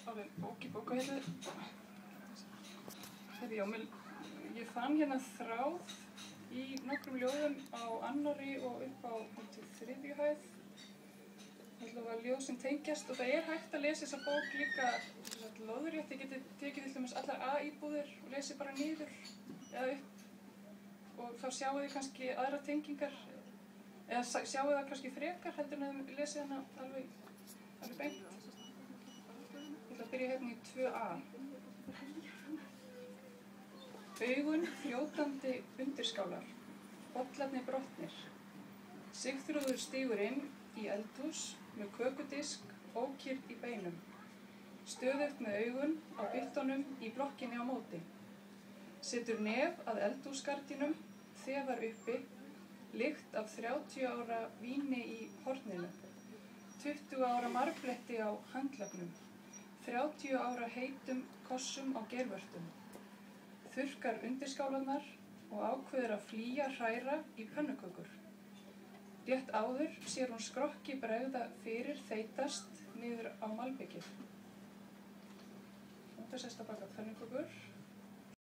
alveg bók í bókahillu. Ég fann hérna þráð í nokkrum ljóðum á annarri og upp á 3. hæð. Það var ljóð sem tengjast og það hægt að lesa þessa bók líka lóðrétt. Þið getið tekið til dæmis allar A-íbúðir og lesið bara niður eða upp og þá sjáu þið kannski aðra tengingar eða sjáu það kannski frekar heldur en að lesið hana alveg beint. Ég ætla að byrja hérna í 2a. Augun fljótandi undirskálar, bollarnir brotnir. Sigþrúður stígur inn í eldhús með kökudisk, ókyrrt í beinum. Stöðugt með augun á byttunum í blokkinni á móti. Setur nef að eldhúsgardínum, þefar uppi, lykt af 30 ára víni í horninu, 20 ára marbletti á handlögnum, 30 ára heitum kossum á geirvörtum. Þurrkar undirskálarnar og ákveður að flýja hræra í pönnukökur. Rétt áður sér hún skrokki bregða fyrir þeytast niður á malbikið. Þetta sést að baka pönnukökur.